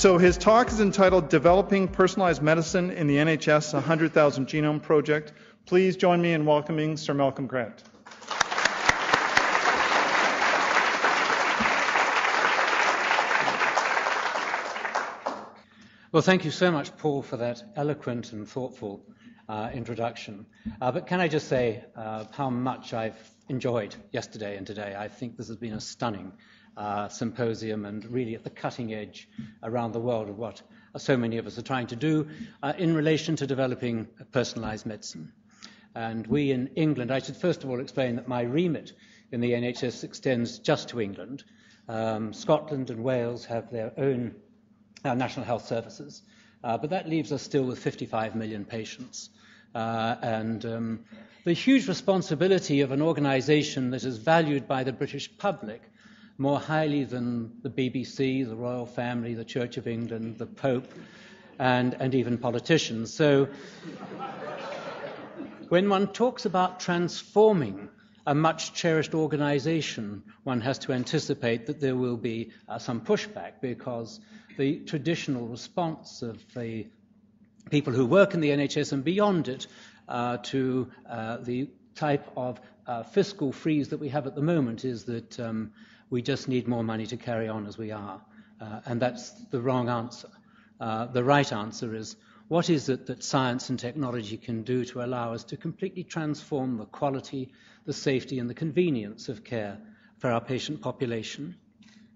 So his talk is entitled Developing Personalized Medicine in the NHS 100,000 Genome Project. Please join me in welcoming Sir Malcolm Grant. Well, thank you so much, Paul, for that eloquent and thoughtful introduction. But can I just say how much I've enjoyed yesterday and today. I think this has been a stunning symposium and really at the cutting edge around the world of what so many of us are trying to do in relation to developing personalized medicine. And we in England, I should first of all explain that my remit in the NHS extends just to England. Scotland and Wales have their own national health services, but that leaves us still with 55 million patients. The huge responsibility of an organisation that is valued by the British public more highly than the BBC, the royal family, the Church of England, the Pope, and even politicians. So when one talks about transforming a much cherished organisation, one has to anticipate that there will be some pushback, because the traditional response of the people who work in the NHS and beyond it to the type of fiscal freeze that we have at the moment is that we just need more money to carry on as we are. And that's the wrong answer. The right answer is, what is it that science and technology can do to allow us to completely transform the quality, the safety and the convenience of care for our patient population?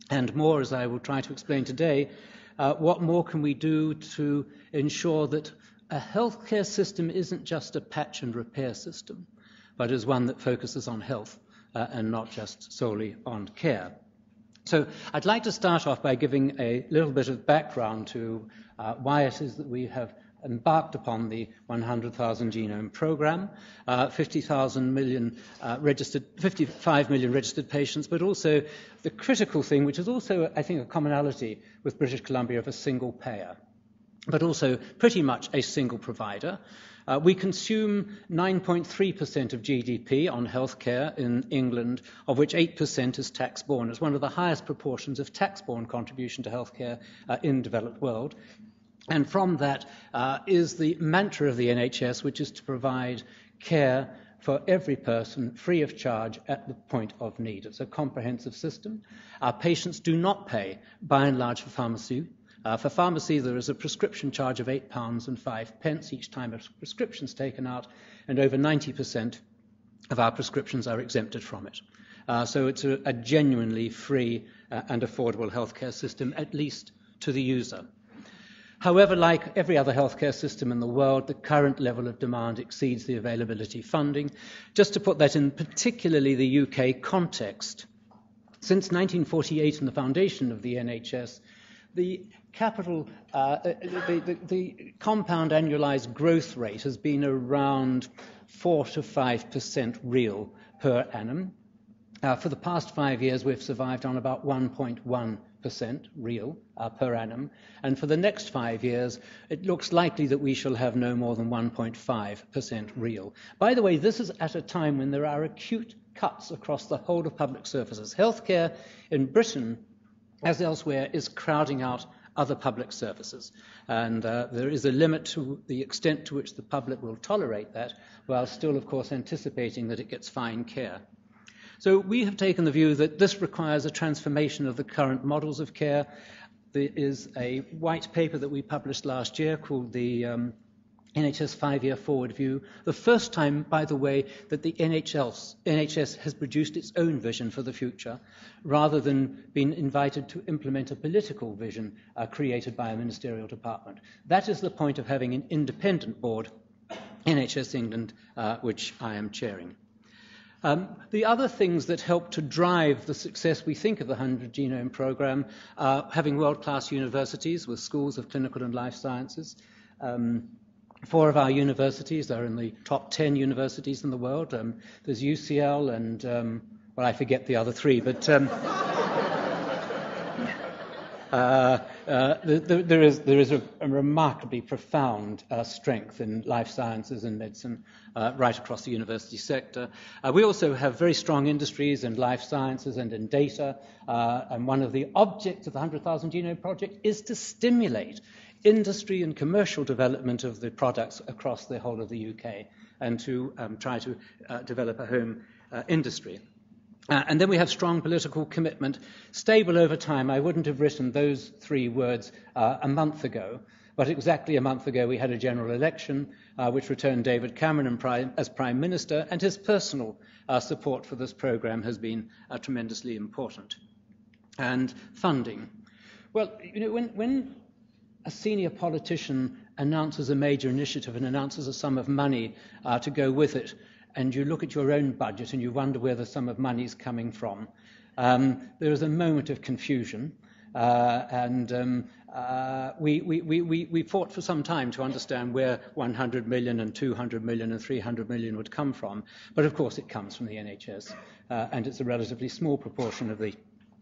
And more, as I will try to explain today, what more can we do to ensure that a healthcare system isn't just a patch and repair system, but is one that focuses on health and not just solely on care. So I'd like to start off by giving a little bit of background to why it is that we have embarked upon the 100,000 genome program, 55 million registered patients, but also the critical thing, which is also, I think, a commonality with British Columbia, of a single payer, but also pretty much a single provider. We consume 9.3% of GDP on healthcare in England, of which 8% is tax-borne. It's one of the highest proportions of tax-borne contribution to healthcare in the developed world. And from that is the mantra of the NHS, which is to provide care for every person free of charge at the point of need. It's a comprehensive system. Our patients do not pay, by and large, for pharmacy. For pharmacy, there is a prescription charge of £8.05 each time a prescription is taken out, and over 90% of our prescriptions are exempted from it. So it's a genuinely free and affordable healthcare system, at least to the user. However, like every other healthcare system in the world, the current level of demand exceeds the availability funding. Just to put that in particularly the UK context, since 1948 and the foundation of the NHS, the compound annualized growth rate has been around 4 to 5% real per annum. For the past 5 years, we've survived on about 1.1% real per annum. And for the next 5 years, it looks likely that we shall have no more than 1.5% real. By the way, this is at a time when there are acute cuts across the whole of public services. Healthcare in Britain, as elsewhere, is crowding out other public services. And there is a limit to the extent to which the public will tolerate that, while still, of course, anticipating that it gets fine care. So we have taken the view that this requires a transformation of the current models of care. There is a white paper that we published last year called the NHS 5-Year Forward View. The first time, by the way, that the NHS has produced its own vision for the future, rather than being invited to implement a political vision created by a ministerial department. That is the point of having an independent board, NHS England, which I am chairing. The other things that help to drive the success, we think, of the 100 Genome Programme are having world-class universities with schools of clinical and life sciences. 4 of our universities are in the top 10 universities in the world. There's UCL and, well, I forget the other 3, but there is a remarkably profound strength in life sciences and medicine right across the university sector. We also have very strong industries in life sciences and in data, and one of the objects of the 100,000 Genome Project is to stimulate industry and commercial development of the products across the whole of the UK, and to try to develop a home industry. And then we have strong political commitment, stable over time. I wouldn't have written those three words a month ago, but exactly a month ago we had a general election which returned David Cameron as Prime Minister, and his personal support for this programme has been tremendously important. And funding. Well, when a senior politician announces a major initiative and announces a sum of money to go with it, and you look at your own budget and you wonder where the sum of money is coming from, there is a moment of confusion. We fought for some time to understand where 100 million and 200 million and 300 million would come from. But of course it comes from the NHS, and it's a relatively small proportion of the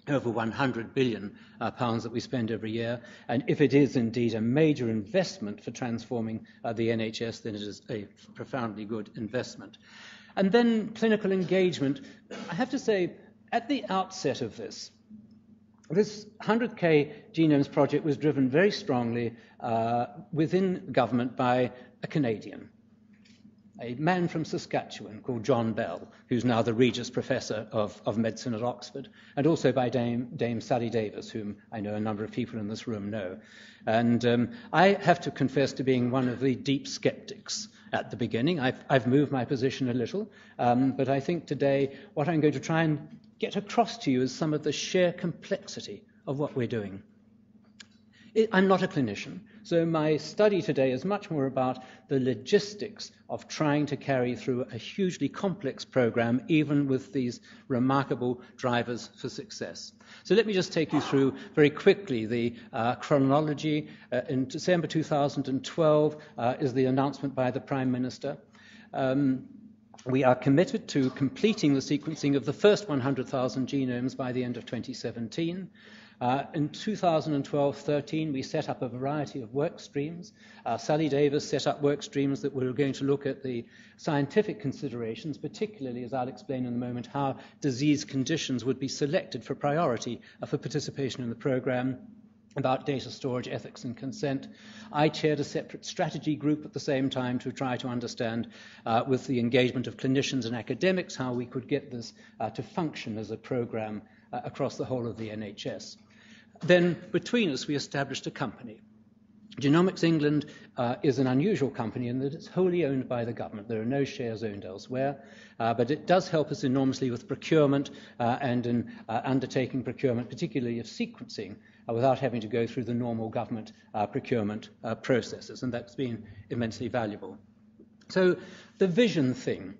over 100 billion pounds that we spend every year. And if it is indeed a major investment for transforming the NHS, then it is a profoundly good investment. And then clinical engagement. I have to say, at the outset of this 100K Genomes Project was driven very strongly within government by a Canadian, a man from Saskatchewan called John Bell, who's now the Regius Professor of Medicine at Oxford, and also by Dame Sally Davis, whom I know a number of people in this room know. And I have to confess to being one of the deep skeptics at the beginning. I've moved my position a little, but I think today what I'm going to try and get across to you is some of the sheer complexity of what we're doing. I'm not a clinician, so my study today is much more about the logistics of trying to carry through a hugely complex program, even with these remarkable drivers for success. So let me just take you through very quickly the chronology. In December 2012 is the announcement by the Prime Minister. We are committed to completing the sequencing of the first 100,000 genomes by the end of 2017. In 2012-13, we set up a variety of work streams. Sally Davis set up work streams that were going to look at the scientific considerations, particularly, as I'll explain in a moment, how disease conditions would be selected for priority for participation in the program, about data storage, ethics and consent. I chaired a separate strategy group at the same time to try to understand, with the engagement of clinicians and academics, how we could get this to function as a program across the whole of the NHS. Then, between us, we established a company. Genomics England is an unusual company in that it's wholly owned by the government. There are no shares owned elsewhere, but it does help us enormously with procurement and in undertaking procurement, particularly of sequencing, without having to go through the normal government procurement processes, and that's been immensely valuable. So the vision thing.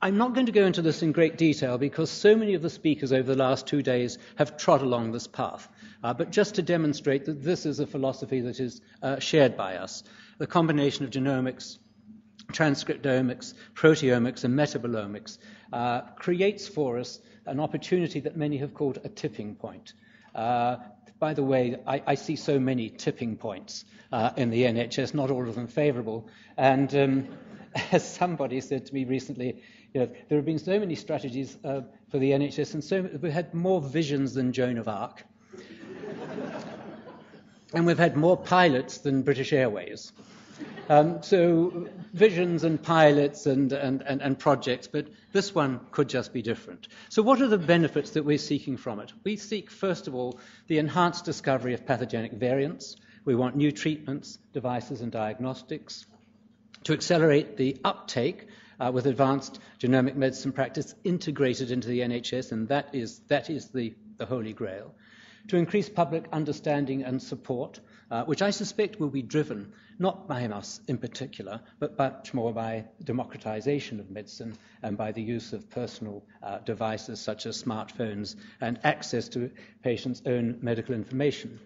I'm not going to go into this in great detail because so many of the speakers over the last 2 days have trod along this path. But just to demonstrate that this is a philosophy that is shared by us. The combination of genomics, transcriptomics, proteomics, and metabolomics creates for us an opportunity that many have called a tipping point. By the way, I see so many tipping points in the NHS, not all of them favourable. And as somebody said to me recently, there have been so many strategies for the NHS, and we've had more visions than Joan of Arc. And we've had more pilots than British Airways. So visions and pilots and projects, but this one could just be different. So what are the benefits that we're seeking from it? We seek, first of all, the enhanced discovery of pathogenic variants. We want new treatments, devices, and diagnostics. To accelerate the uptake with advanced genomic medicine practice integrated into the NHS, and that is the Holy Grail. To increase public understanding and support, which I suspect will be driven not by us in particular, but much more by democratization of medicine and by the use of personal devices such as smartphones and access to patients' own medical information.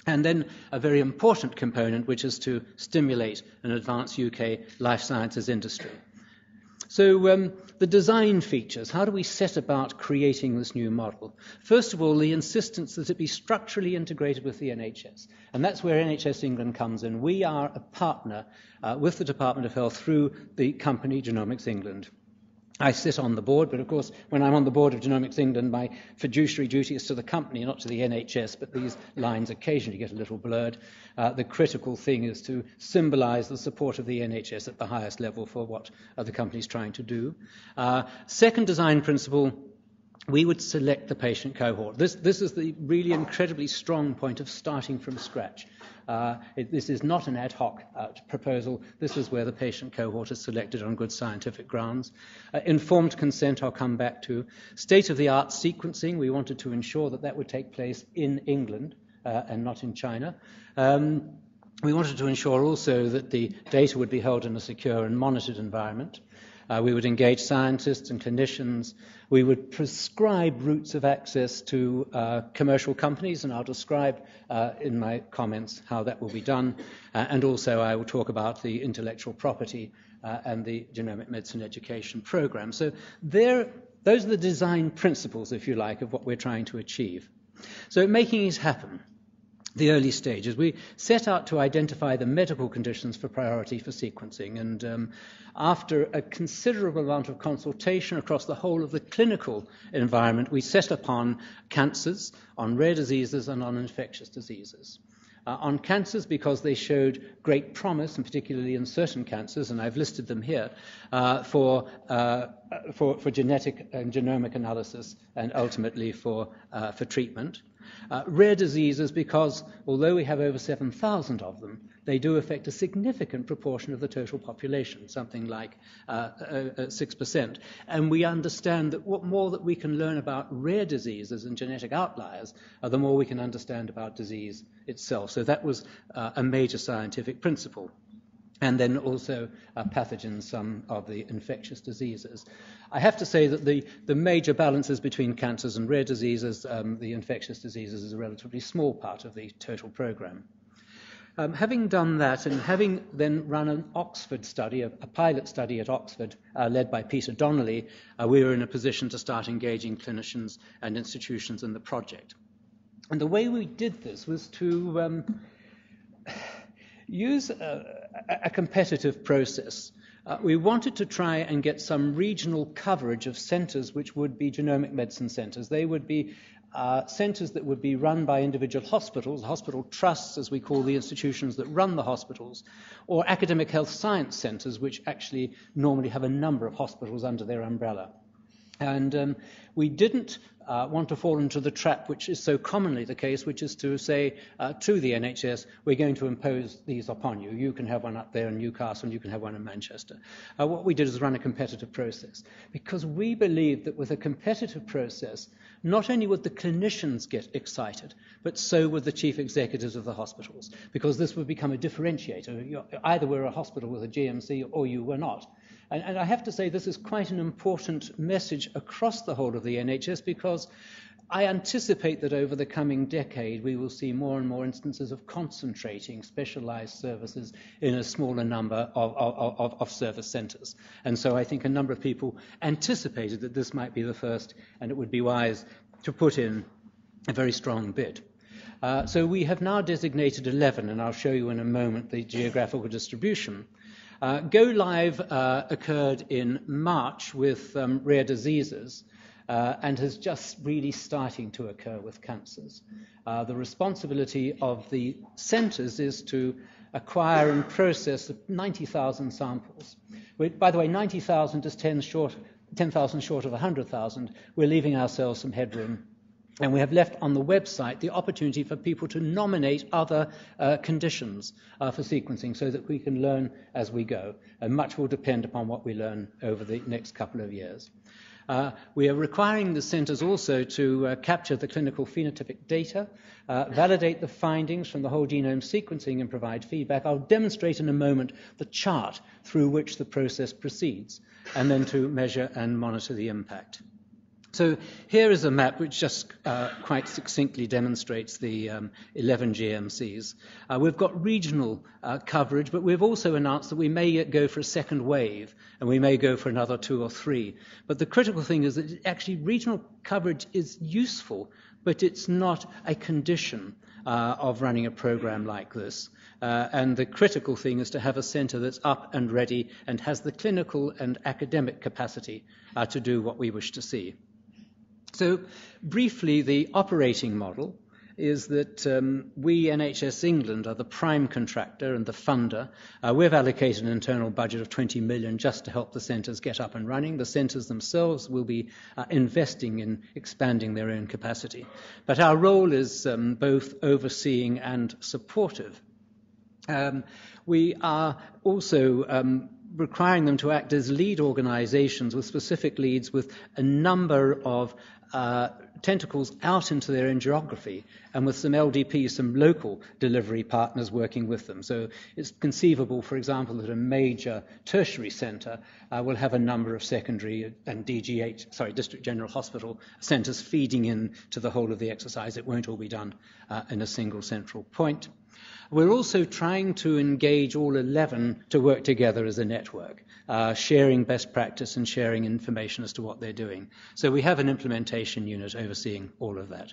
And then a very important component, which is to stimulate and advance UK life sciences industry. So the design features, how do we set about creating this new model? First of all, the insistence that it be structurally integrated with the NHS. And that's where NHS England comes in. We are a partner with the Department of Health through the company Genomics England. I sit on the board, but of course, when I'm on the board of Genomics England, my fiduciary duty is to the company, not to the NHS, but these lines occasionally get a little blurred. The critical thing is to symbolise the support of the NHS at the highest level for what the company's trying to do. Second design principle, we would select the patient cohort. This is the really incredibly strong point of starting from scratch. This is not an ad hoc proposal. This is where the patient cohort is selected on good scientific grounds. Informed consent, I'll come back to. State-of-the-art sequencing, we wanted to ensure that that would take place in England and not in China. We wanted to ensure also that the data would be held in a secure and monitored environment. We would engage scientists and clinicians. We would prescribe routes of access to commercial companies, and I'll describe in my comments how that will be done. And also I will talk about the intellectual property and the genomic medicine education program. So those are the design principles, if you like, of what we're trying to achieve. So making it happen. The early stages. We set out to identify the medical conditions for priority for sequencing, and after a considerable amount of consultation across the whole of the clinical environment, we set upon cancers, on rare diseases and on infectious diseases. On cancers because they showed great promise, and particularly in certain cancers, and I've listed them here, for genetic and genomic analysis and ultimately for treatment. Rare diseases because, although we have over 7,000 of them, they do affect a significant proportion of the total population, something like 6%. And we understand that what more that we can learn about rare diseases and genetic outliers, the more we can understand about disease itself. So that was a major scientific principle. And then also pathogens, some of the infectious diseases. I have to say that the major balances between cancers and rare diseases, the infectious diseases is a relatively small part of the total program. Having done that and having then run an Oxford study, a pilot study at Oxford led by Peter Donnelly, we were in a position to start engaging clinicians and institutions in the project. And the way we did this was to use a competitive process. We wanted to try and get some regional coverage of centres which would be genomic medicine centres. They would be centres that would be run by individual hospitals, hospital trusts as we call the institutions that run the hospitals, or academic health science centres which actually normally have a number of hospitals under their umbrella. And we didn't want to fall into the trap which is so commonly the case, which is to say to the NHS, we're going to impose these upon you. You can have one up there in Newcastle and you can have one in Manchester. What we did is run a competitive process because we believed that with a competitive process, not only would the clinicians get excited, but so would the chief executives of the hospitals, because this would become a differentiator. Either we're a hospital with a GMC or you were not. And I have to say this is quite an important message across the whole of the NHS because I anticipate that over the coming decade we will see more and more instances of concentrating specialised services in a smaller number of service centres. And so I think a number of people anticipated that this might be the first, and it would be wise to put in a very strong bid. So we have now designated 11, and I'll show you in a moment the geographical distribution. Go live occurred in March with rare diseases and has just really starting to occur with cancers. The responsibility of the centres is to acquire and process 90,000 samples. By the way, 90,000 is 10,000 short of 100,000. We're leaving ourselves some headroom. And we have left on the website the opportunity for people to nominate other conditions for sequencing so that we can learn as we go. And much will depend upon what we learn over the next couple of years. We are requiring the centres also to capture the clinical phenotypic data, validate the findings from the whole genome sequencing and provide feedback. I'll demonstrate in a moment the chart through which the process proceeds, and then to measure and monitor the impact. So here is a map which just quite succinctly demonstrates the 11 GMCs. We've got regional coverage, but we've also announced that we may go for a second wave, and we may go for another 2 or 3. But the critical thing is that actually regional coverage is useful, but it's not a condition of running a program like this. And the critical thing is to have a centre that's up and ready and has the clinical and academic capacity to do what we wish to see. So briefly, the operating model is that we, NHS England, are the prime contractor and the funder. We've allocated an internal budget of 20 million just to help the centres get up and running. The centres themselves will be investing in expanding their own capacity. But our role is both overseeing and supportive. We are also requiring them to act as lead organisations with specific leads with a number of tentacles out into their own geography, and with some LDPs, some local delivery partners working with them. So it's conceivable, for example, that a major tertiary centre will have a number of secondary and District General Hospital centres feeding in to the whole of the exercise. It won't all be done in a single central point. We're also trying to engage all 11 to work together as a network, sharing best practice and sharing information as to what they're doing. So we have an implementation unit overseeing all of that.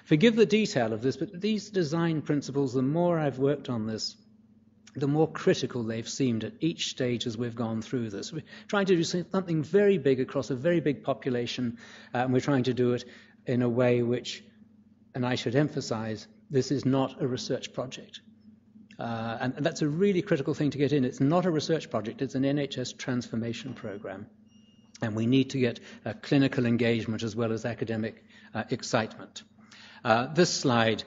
Forgive the detail of this, but these design principles, the more I've worked on this, the more critical they've seemed at each stage as we've gone through this. We're trying to do something very big across a very big population, and we're trying to do it in a way which, and I should emphasize, this is not a research project. And that's a really critical thing to get in. It's not a research project, it's an NHS transformation program. And we need to get clinical engagement as well as academic excitement. This slide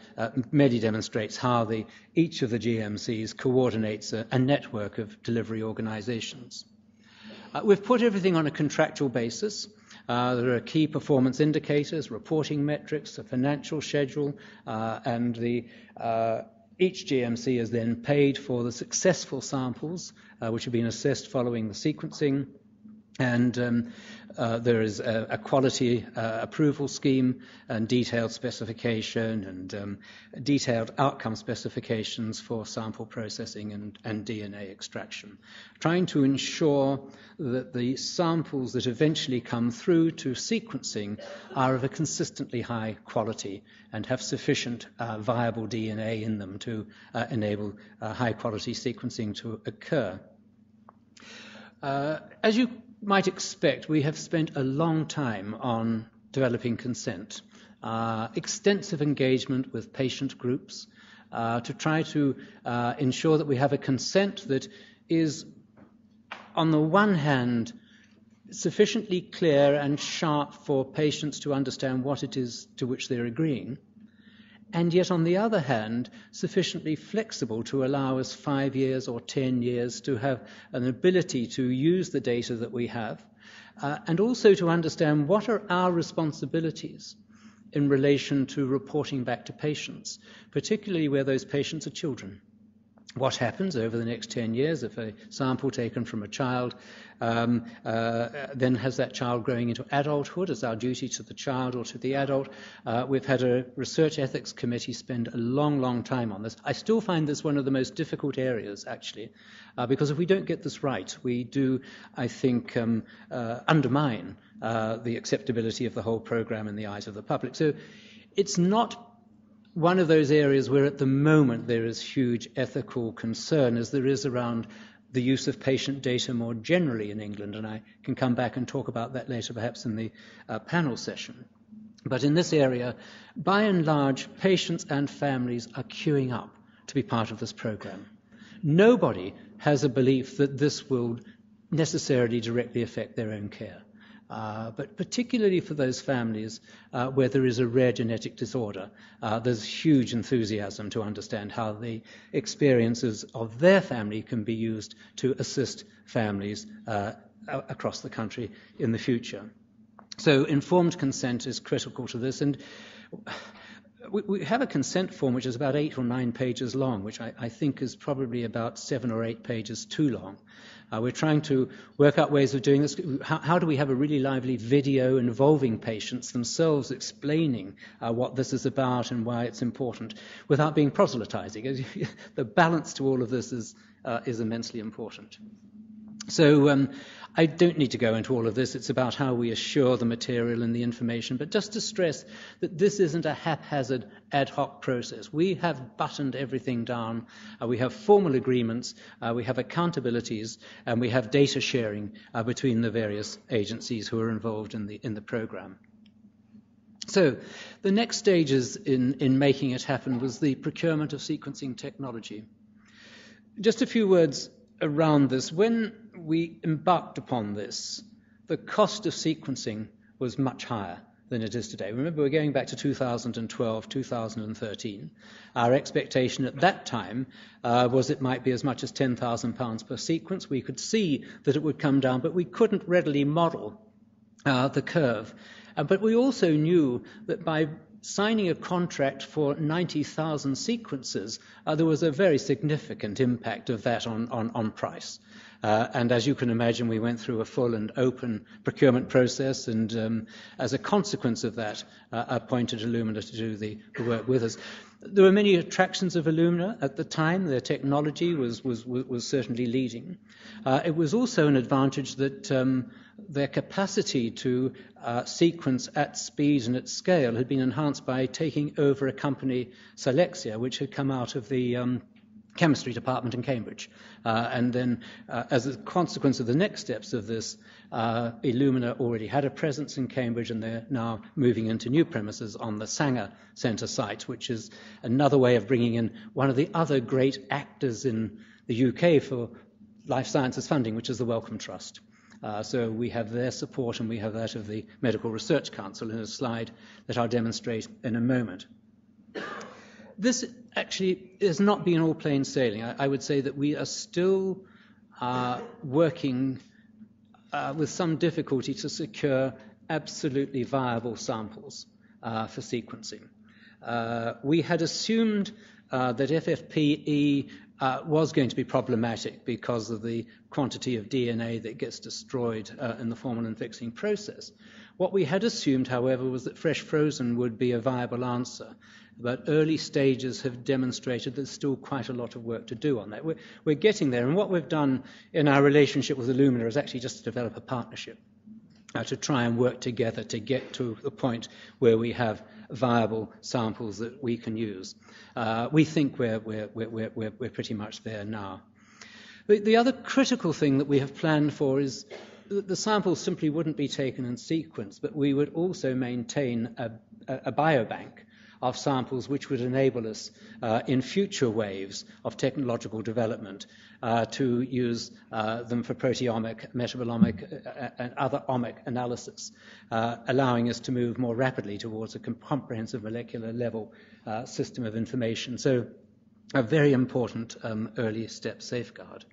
merely demonstrates how each of the GMCs coordinates a network of delivery organisations. We've put everything on a contractual basis. There are key performance indicators, reporting metrics, a financial schedule, and each GMC is then paid for the successful samples which have been assessed following the sequencing, and there is a quality approval scheme and detailed specification and detailed outcome specifications for sample processing and DNA extraction, trying to ensure that the samples that eventually come through to sequencing are of a consistently high quality and have sufficient viable DNA in them to enable high quality sequencing to occur. As you might expect, we have spent a long time on developing consent, extensive engagement with patient groups to try to ensure that we have a consent that is, on the one hand, sufficiently clear and sharp for patients to understand what it is to which they're agreeing, and yet, on the other hand, sufficiently flexible to allow us 5 years or 10 years to have an ability to use the data that we have, and also to understand what are our responsibilities in relation to reporting back to patients, particularly where those patients are children. What happens over the next 10 years if a sample taken from a child then has that child growing into adulthood? It's our duty to the child or to the adult. We've had a research ethics committee spend a long, long time on this. I still find this one of the most difficult areas, actually, because if we don't get this right, we do, I think, undermine the acceptability of the whole program in the eyes of the public. So it's not one of those areas where at the moment there is huge ethical concern, as there is around the use of patient data more generally in England, and I can come back and talk about that later, perhaps in the panel session. But in this area, by and large, patients and families are queuing up to be part of this program. Nobody has a belief that this will necessarily directly affect their own care. But particularly for those families where there is a rare genetic disorder, there's huge enthusiasm to understand how the experiences of their family can be used to assist families across the country in the future. So informed consent is critical to this, and we have a consent form which is about 8 or 9 pages long, which I think is probably about 7 or 8 pages too long. We're trying to work out ways of doing this. How do we have a really lively video involving patients themselves explaining what this is about and why it's important without being proselytizing? The balance to all of this is immensely important. So I don't need to go into all of this. It's about how we assure the material and the information. But just to stress that this isn't a haphazard ad hoc process. We have buttoned everything down. We have formal agreements. We have accountabilities. And we have data sharing between the various agencies who are involved in the program. So the next stages in making it happen was the procurement of sequencing technology. Just a few words around this. When we embarked upon this, the cost of sequencing was much higher than it is today. Remember, we're going back to 2012, 2013. Our expectation at that time was it might be as much as £10,000 per sequence. We could see that it would come down, but we couldn't readily model the curve. But we also knew that by signing a contract for 90,000 sequences, there was a very significant impact of that on price. And as you can imagine, we went through a full and open procurement process, and as a consequence of that, appointed Illumina to do the work with us. There were many attractions of Illumina at the time. Their technology was certainly leading. It was also an advantage that their capacity to sequence at speed and at scale had been enhanced by taking over a company, Selexia, which had come out of the chemistry department in Cambridge. And then as a consequence of the next steps of this, Illumina already had a presence in Cambridge, and they're now moving into new premises on the Sanger Centre site, which is another way of bringing in one of the other great actors in the UK for life sciences funding, which is the Wellcome Trust. So we have their support, and we have that of the Medical Research Council in a slide that I'll demonstrate in a moment. This actually has not been all plain sailing. I would say that we are still working with some difficulty to secure absolutely viable samples for sequencing. We had assumed that FFPE was going to be problematic because of the quantity of DNA that gets destroyed in the formalin fixing process. What we had assumed, however, was that fresh frozen would be a viable answer. But early stages have demonstrated there's still quite a lot of work to do on that. We're getting there, and what we've done in our relationship with Illumina is actually just to develop a partnership to try and work together to get to the point where we have viable samples that we can use. We think we're pretty much there now. The other critical thing that we have planned for is that the samples simply wouldn't be taken in sequence, but we would also maintain a biobank of samples which would enable us in future waves of technological development to use them for proteomic, metabolomic, and other omic analysis, allowing us to move more rapidly towards a comprehensive molecular level system of information. So a very important early step safeguard.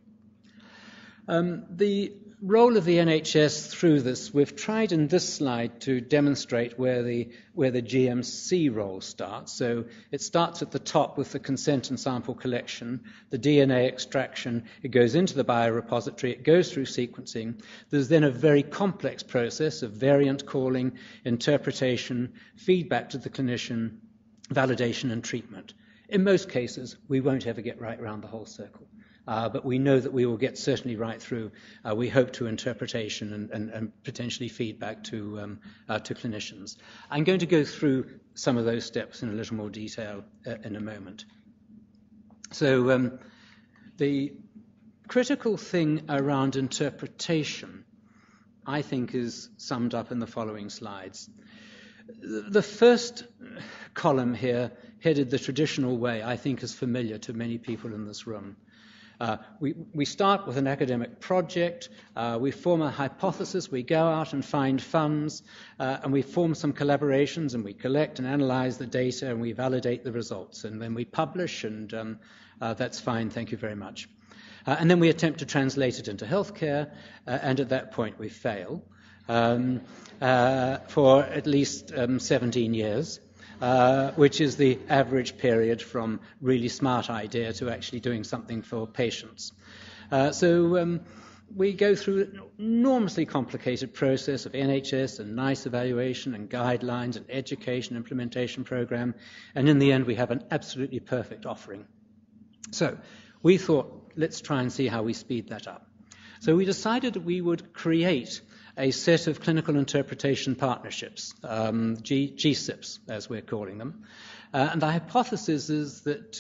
The role of the NHS through this, we've tried in this slide to demonstrate where the GMC role starts. So it starts at the top with the consent and sample collection, the DNA extraction, it goes into the biorepository, it goes through sequencing. There's then a very complex process of variant calling, interpretation, feedback to the clinician, validation and treatment. In most cases, we won't ever get right around the whole circle. But we know that we will get certainly right through, we hope, to interpretation and potentially feedback to clinicians. I'm going to go through some of those steps in a little more detail in a moment. So the critical thing around interpretation, I think, is summed up in the following slides. The first column here, headed the traditional way, I think is familiar to many people in this room. We start with an academic project, we form a hypothesis, we go out and find funds, and we form some collaborations, and we collect and analyze the data, and we validate the results, and then we publish, and that's fine, thank you very much. And then we attempt to translate it into healthcare, and at that point we fail for at least 17 years. Which is the average period from really smart idea to actually doing something for patients. So we go through an enormously complicated process of NHS and NICE evaluation and guidelines and education implementation program, and in the end we have an absolutely perfect offering. So we thought, let's try and see how we speed that up. So we decided that we would create a set of clinical interpretation partnerships, GSIPs as we're calling them. And our hypothesis is that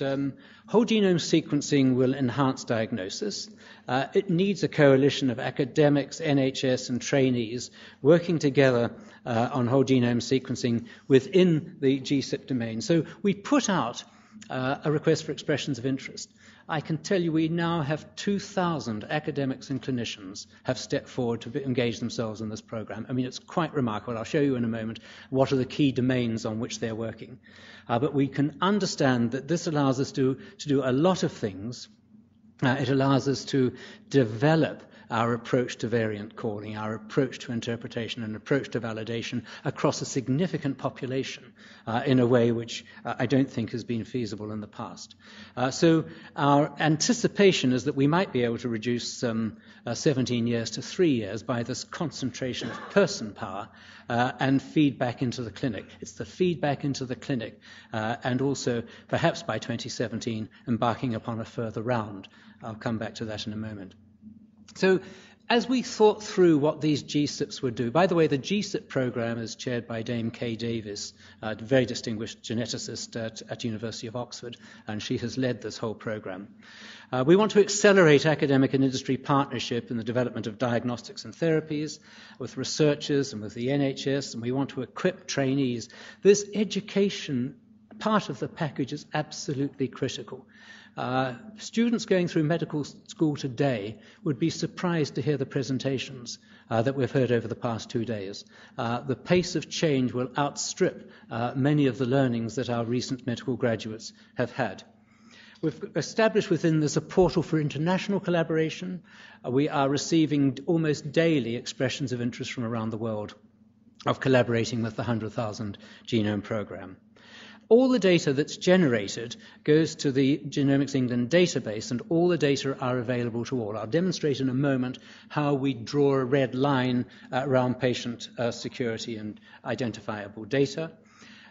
whole genome sequencing will enhance diagnosis. It needs a coalition of academics, NHS and trainees working together on whole genome sequencing within the GSIP domain. So we put out a request for expressions of interest. I can tell you we now have 2,000 academics and clinicians have stepped forward to engage themselves in this program. I mean, it's quite remarkable. I'll show you in a moment what are the key domains on which they're working. But we can understand that this allows us to do a lot of things. It allows us to develop our approach to variant calling, our approach to interpretation and approach to validation across a significant population in a way which I don't think has been feasible in the past. So our anticipation is that we might be able to reduce 17 years to 3 years by this concentration of person power and feedback into the clinic. It's the feedback into the clinic and also perhaps by 2017 embarking upon a further round. I'll come back to that in a moment. So as we thought through what these GSIPs would do, by the way, the GSIP program is chaired by Dame Kay Davis, a very distinguished geneticist at University of Oxford, and she has led this whole program. We want to accelerate academic and industry partnership in the development of diagnostics and therapies with researchers and with the NHS, and we want to equip trainees. This education part of the package is absolutely critical. Students going through medical school today would be surprised to hear the presentations that we've heard over the past 2 days. The pace of change will outstrip many of the learnings that our recent medical graduates have had. We've established within this a portal for international collaboration. We are receiving almost daily expressions of interest from around the world of collaborating with the 100,000 Genome Programme. All the data that's generated goes to the Genomics England database, and all the data are available to all. I'll demonstrate in a moment how we draw a red line around patient security and identifiable data.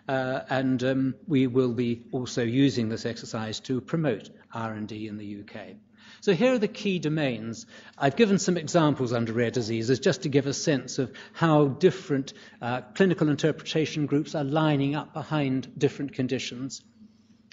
And we will be also using this exercise to promote R&D in the UK. So here are the key domains. I've given some examples under rare diseases just to give a sense of how different clinical interpretation groups are lining up behind different conditions.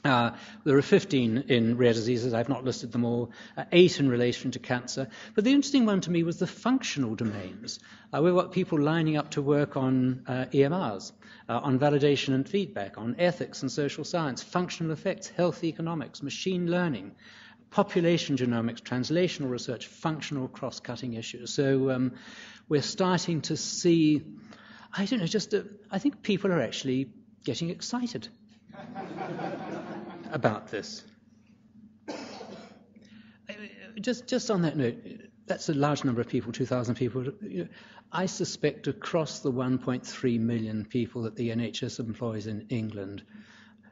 There are 15 in rare diseases. I've not listed them all, 8 in relation to cancer. But the interesting one to me was the functional domains. We've got people lining up to work on EMRs, on validation and feedback, on ethics and social science, functional effects, health economics, machine learning, population genomics, translational research, functional cross-cutting issues. So we're starting to see, I don't know, I think people are actually getting excited about this. Just on that note, that's a large number of people, 2,000 people. I suspect across the 1.3 million people that the NHS employs in England,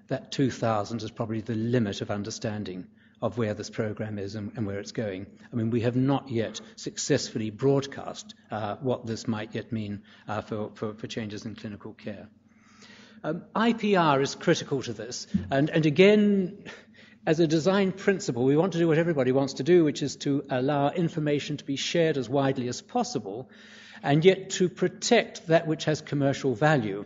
that 2,000 is probably the limit of understanding of where this program is and where it's going. I mean, we have not yet successfully broadcast what this might yet mean for changes in clinical care. IPR is critical to this, and again, as a design principle, we want to do what everybody wants to do, which is to allow information to be shared as widely as possible, and yet to protect that which has commercial value.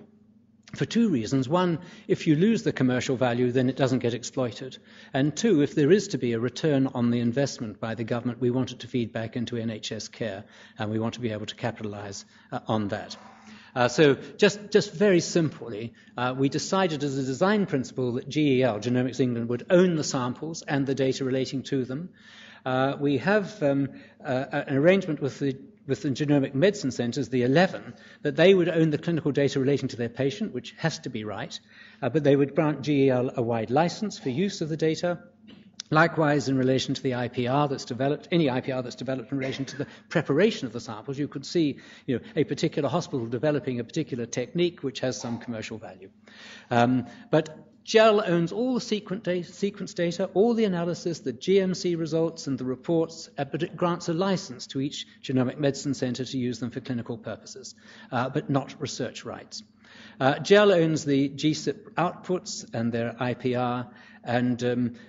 For 2 reasons. 1, if you lose the commercial value, then it doesn't get exploited. And 2, if there is to be a return on the investment by the government, we want it to feed back into NHS care, and we want to be able to capitalise on that. So just very simply, we decided as a design principle that GEL, Genomics England, would own the samples and the data relating to them. We have an arrangement with the genomic medicine centres, the 11, that they would own the clinical data relating to their patient, which has to be right, but they would grant GEL a wide licence for use of the data. Likewise, in relation to the IPR that's developed, any IPR that's developed in relation to the preparation of the samples, you could see a particular hospital developing a particular technique which has some commercial value. But GEL owns all the sequence data, all the analysis, the GMC results and the reports, but it grants a license to each genomic medicine center to use them for clinical purposes, but not research rights. GEL owns the GSIP outputs and their IPR, and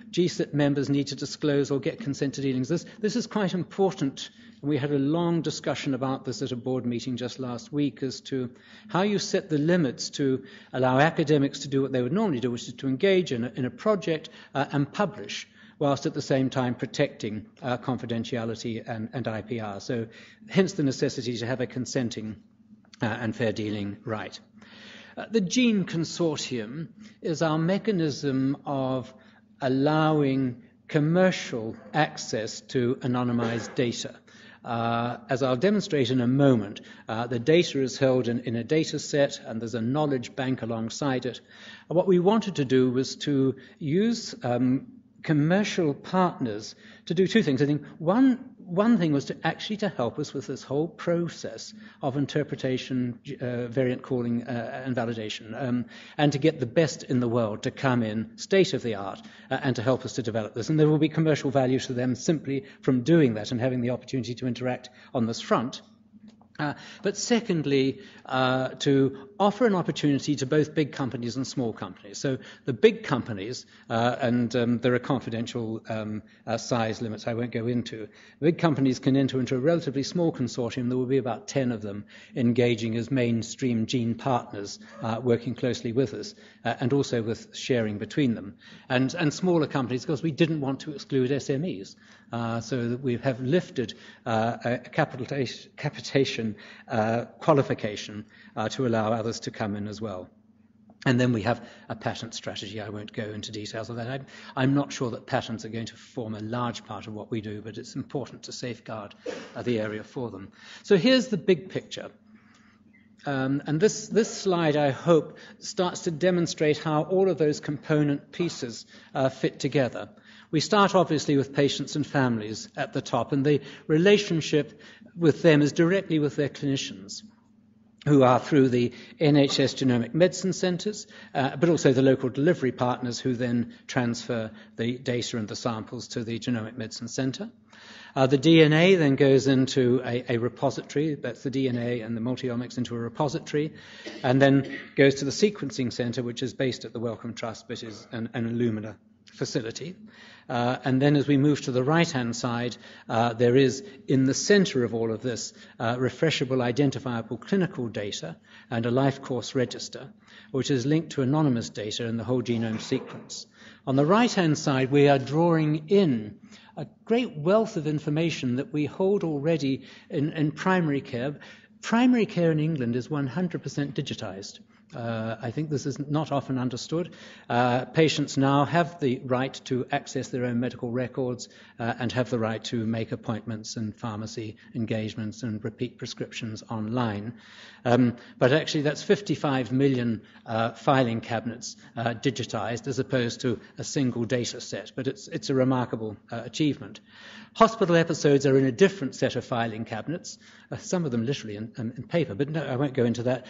GSIP members need to disclose or get consent to dealings. This is quite important. We had a long discussion about this at a board meeting just last week as to how you set the limits to allow academics to do what they would normally do, which is to engage in a project and publish, whilst at the same time protecting confidentiality and IPR. So hence the necessity to have a consenting and fair dealing right. The Gene Consortium is our mechanism of allowing commercial access to anonymized data. As I'll demonstrate in a moment, the data is held in a data set and there's a knowledge bank alongside it. What we wanted to do was to use commercial partners to do two things. I think one thing was to help us with this whole process of interpretation, variant calling, and validation, and to get the best in the world to come in, state of the art, and to help us to develop this. And there will be commercial value to them simply from doing that and having the opportunity to interact on this front. But secondly, to offer an opportunity to both big companies and small companies. So the big companies, and there are confidential size limits I won't go into, big companies can enter into a relatively small consortium. There will be about 10 of them engaging as mainstream gene partners, working closely with us, and also with sharing between them. And smaller companies, because we didn't want to exclude SMEs. So that we have lifted a capitation qualification to allow others to come in as well. And then we have a patent strategy. I won't go into details of that. I'm not sure that patents are going to form a large part of what we do, but it's important to safeguard the area for them. So here's the big picture. And this slide, I hope, starts to demonstrate how all of those component pieces fit together. We start obviously with patients and families at the top, and the relationship with them is directly with their clinicians, who are through the NHS genomic medicine centres, but also the local delivery partners who then transfer the data and the samples to the genomic medicine centre. The DNA then goes into a repository, that's the DNA and the multiomics into a repository, and then goes to the sequencing centre, which is based at the Wellcome Trust, but is an Illumina facility. And then as we move to the right-hand side, there is, in the centre of all of this, refreshable, identifiable clinical data and a life course register, which is linked to anonymous data in the whole genome sequence. On the right-hand side, we are drawing in a great wealth of information that we hold already in primary care. Primary care in England is 100% digitized. I think this is not often understood. Patients now have the right to access their own medical records and have the right to make appointments and pharmacy engagements and repeat prescriptions online. But actually that's 55 million filing cabinets digitized as opposed to a single data set. But it's a remarkable achievement. Hospital episodes are in a different set of filing cabinets, some of them literally in paper, but no, I won't go into that.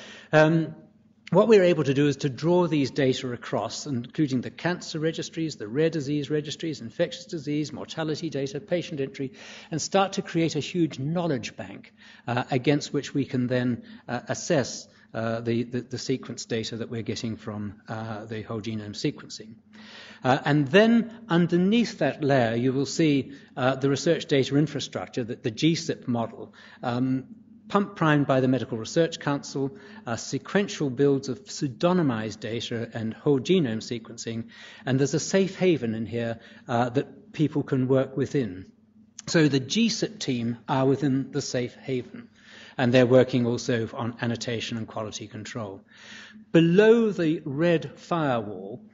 What we're able to do is to draw these data across, including the cancer registries, the rare disease registries, infectious disease, mortality data, patient entry, and start to create a huge knowledge bank against which we can then assess the sequence data that we're getting from the whole genome sequencing. And then underneath that layer, you will see the research data infrastructure, the GSIP model, primed by the Medical Research Council, sequential builds of pseudonymized data and whole genome sequencing, and there's a safe haven in here that people can work within. So the GSIP team are within the safe haven, and they're working also on annotation and quality control. Below the red firewall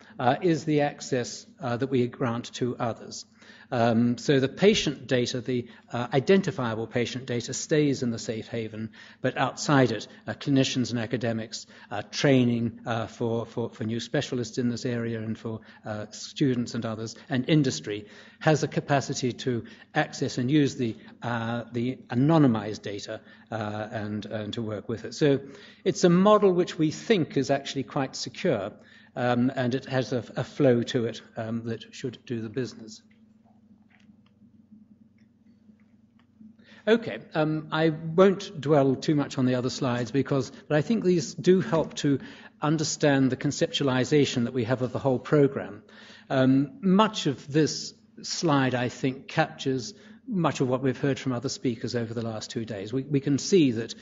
is the access that we grant to others. So the patient data, the identifiable patient data, stays in the safe haven, but outside it, clinicians and academics, training for new specialists in this area and for students and others, and industry has a capacity to access and use the anonymized data and to work with it. So it's a model which we think is actually quite secure. and it has a flow to it that should do the business. Okay, I won't dwell too much on the other slides but I think these do help to understand the conceptualization that we have of the whole program. Much of this slide, I think, captures much of what we've heard from other speakers over the last 2 days. We can see that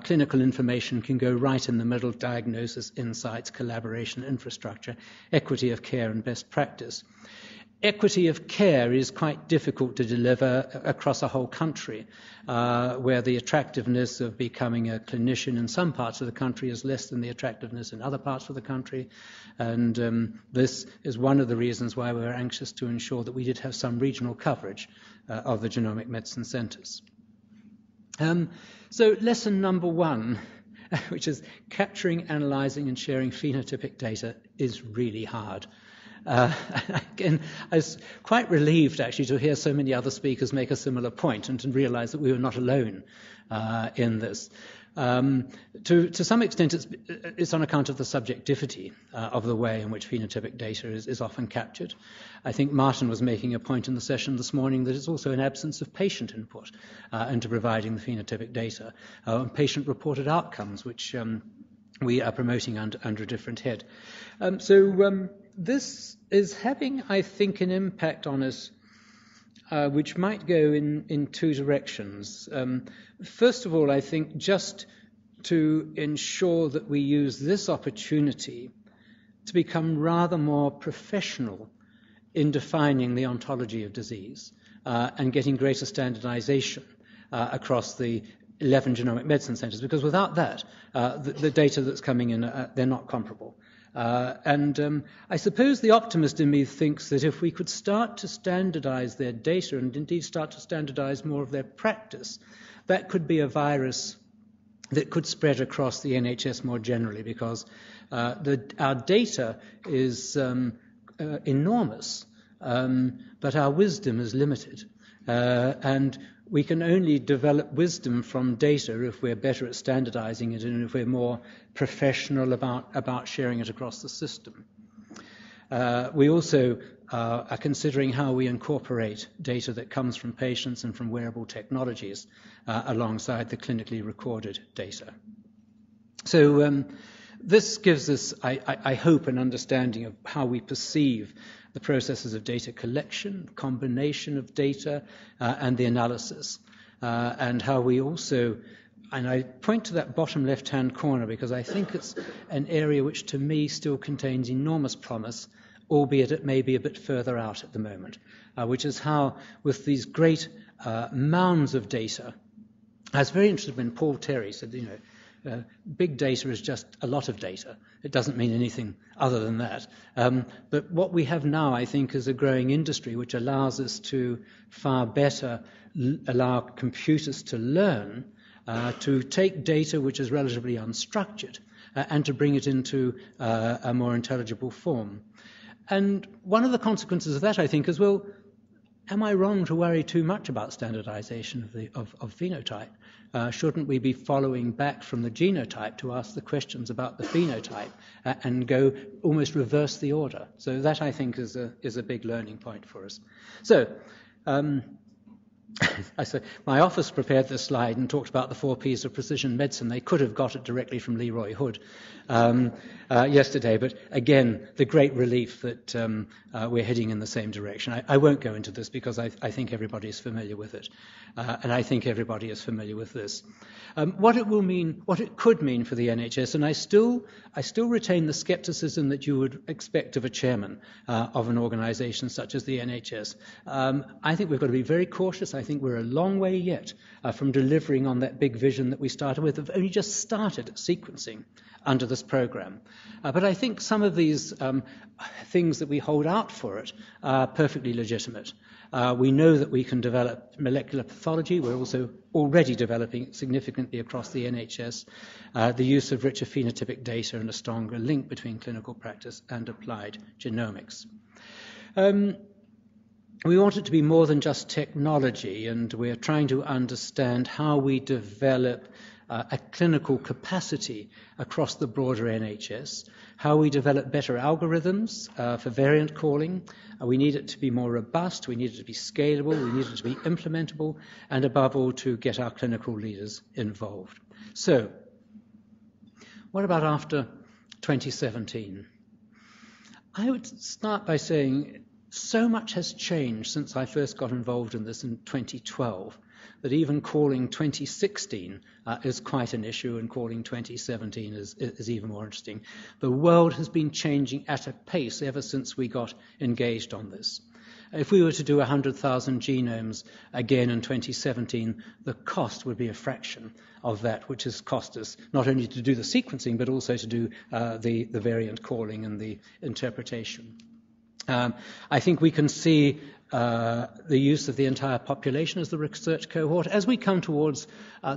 clinical information can go right in the middle: diagnosis, insights, collaboration, infrastructure, equity of care, and best practice. Equity of care is quite difficult to deliver across a whole country, where the attractiveness of becoming a clinician in some parts of the country is less than the attractiveness in other parts of the country. And this is one of the reasons why we were anxious to ensure that we did have some regional coverage of the genomic medicine centres. So lesson number 1, which is capturing, analysing and sharing phenotypic data, is really hard. Again, I was quite relieved actually to hear so many other speakers make a similar point and to realise that we were not alone in this. To some extent, it's on account of the subjectivity of the way in which phenotypic data is often captured. I think Martin was making a point in the session this morning that it's also an absence of patient input into providing the phenotypic data, patient-reported outcomes, which we are promoting under a different head. This is having, I think, an impact on us which might go in 2 directions. First of all, I think just to ensure that we use this opportunity to become rather more professional in defining the ontology of disease and getting greater standardization across the 11 genomic medicine centres, because without that, the data that's coming in, they're not comparable. I suppose the optimist in me thinks that if we could start to standardize their data and indeed start to standardize more of their practice, that could be a virus that could spread across the NHS more generally, because our data is enormous, but our wisdom is limited. And we can only develop wisdom from data if we're better at standardizing it and if we're more professional about sharing it across the system. We also are considering how we incorporate data that comes from patients and from wearable technologies alongside the clinically recorded data. So this gives us, I hope, an understanding of how we perceive the processes of data collection, combination of data, and the analysis, and how we also, and I point to that bottom left-hand corner because I think it's an area which to me still contains enormous promise, albeit it may be a bit further out at the moment, which is how with these great mounds of data, I was very interested when Paul Terry said, big data is just a lot of data. It doesn't mean anything other than that. But what we have now, I think, is a growing industry which allows us to far better allow computers to learn, to take data which is relatively unstructured and to bring it into a more intelligible form. And one of the consequences of that, I think, is, well, am I wrong to worry too much about standardization of phenotype? Shouldn't we be following back from the genotype to ask the questions about the phenotype and go almost reverse the order? So that, I think, is a big learning point for us. So I said, my office prepared this slide and talked about the 4 Ps of precision medicine. They could have got it directly from Leroy Hood yesterday, but again, the great relief that we're heading in the same direction. I won't go into this because I think everybody is familiar with it, and I think everybody is familiar with this. What it will mean, what it could mean for the NHS, and I still retain the scepticism that you would expect of a chairman of an organisation such as the NHS. I think we've got to be very cautious. I think we're a long way yet from delivering on that big vision that we started with. We've only just started sequencing under this program. But I think some of these things that we hold out for it are perfectly legitimate. We know that we can develop molecular pathology. We're also already developing significantly across the NHS the use of richer phenotypic data and a stronger link between clinical practice and applied genomics. We want it to be more than just technology, and we're trying to understand how we develop a clinical capacity across the broader NHS, how we develop better algorithms for variant calling. We need it to be more robust, we need it to be scalable, we need it to be implementable, and above all, to get our clinical leaders involved. So, what about after 2017? I would start by saying so much has changed since I first got involved in this in 2012 that even calling 2016 is quite an issue, and calling 2017 is even more interesting. The world has been changing at a pace ever since we got engaged on this. If we were to do 100,000 genomes again in 2017, the cost would be a fraction of that, which has cost us not only to do the sequencing, but also to do the variant calling and the interpretation. I think we can see the use of the entire population as the research cohort. As we come towards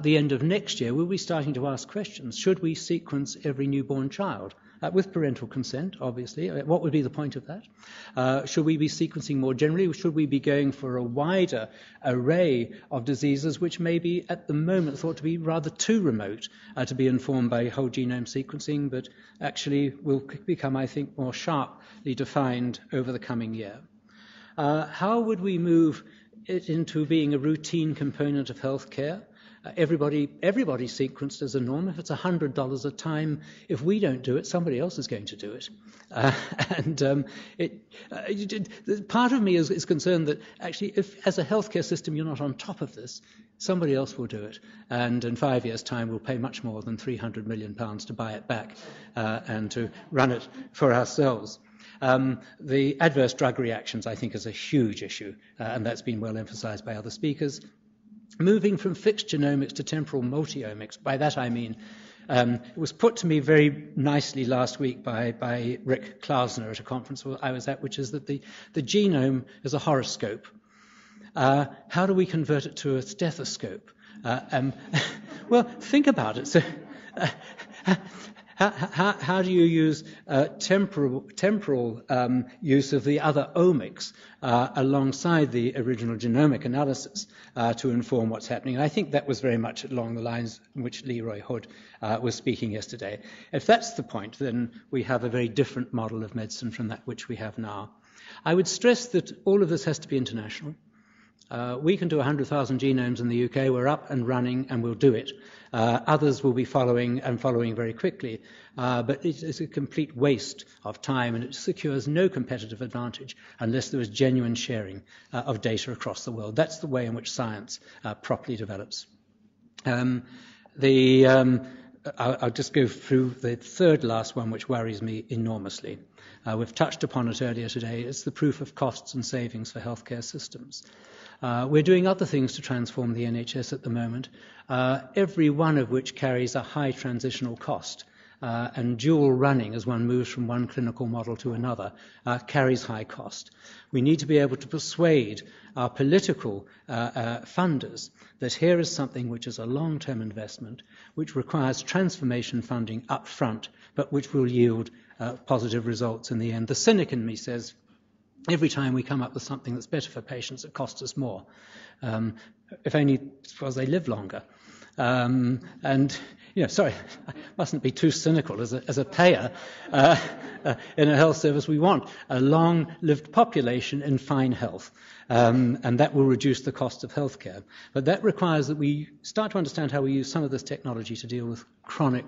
the end of next year, we'll be starting to ask questions. Should we sequence every newborn child? With parental consent, obviously. What would be the point of that? Should we be sequencing more generally? Should we be going for a wider array of diseases which may be at the moment thought to be rather too remote to be informed by whole genome sequencing, but actually will become, I think, more sharply defined over the coming year? How would we move it into being a routine component of healthcare? Everybody sequenced as a norm. If it's $100 a time, if we don't do it, somebody else is going to do it. Part of me is concerned that actually, if as a healthcare system you're not on top of this, somebody else will do it. And in 5 years' time, we'll pay much more than £300 million to buy it back and to run it for ourselves. The adverse drug reactions, I think, is a huge issue, and that's been well emphasized by other speakers. Moving from fixed genomics to temporal multi-omics, by that I mean, it was put to me very nicely last week by Rick Klausner at a conference I was at, which is that the genome is a horoscope. How do we convert it to a stethoscope? Well, think about it. So, how do you use temporal use of the other omics alongside the original genomic analysis to inform what's happening? And I think that was very much along the lines in which Leroy Hood was speaking yesterday. If that's the point, then we have a very different model of medicine from that which we have now. I would stress that all of this has to be international. We can do 100,000 genomes in the UK. We're up and running, and we'll do it. Others will be following very quickly. But it is a complete waste of time, and it secures no competitive advantage unless there is genuine sharing of data across the world. That's the way in which science properly develops. I'll just go through the third last one, which worries me enormously. We've touched upon it earlier today. It's the proof of costs and savings for healthcare systems. We're doing other things to transform the NHS at the moment, every one of which carries a high transitional cost. And dual running, as one moves from one clinical model to another, carries high cost. We need to be able to persuade our political funders that here is something which is a long-term investment, which requires transformation funding up front, but which will yield positive results in the end. The cynic in me says, every time we come up with something that's better for patients, it costs us more. If only because they live longer. Sorry, I mustn't be too cynical. As a payer in a health service, we want a long-lived population in fine health, and that will reduce the cost of healthcare. But that requires that we start to understand how we use some of this technology to deal with chronic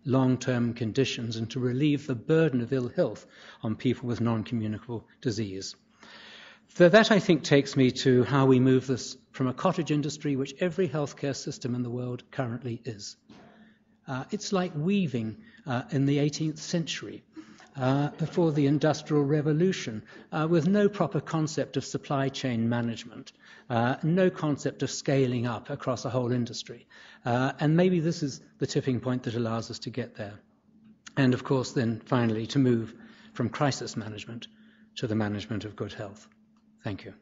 long-term conditions and to relieve the burden of ill health on people with non-communicable disease. So that, I think, takes me to how we move this from a cottage industry, which every healthcare system in the world currently is. It's like weaving in the 18th century, before the Industrial Revolution, with no proper concept of supply chain management, no concept of scaling up across a whole industry. And maybe this is the tipping point that allows us to get there. And, of course, then, finally, to move from crisis management to the management of good health. Thank you.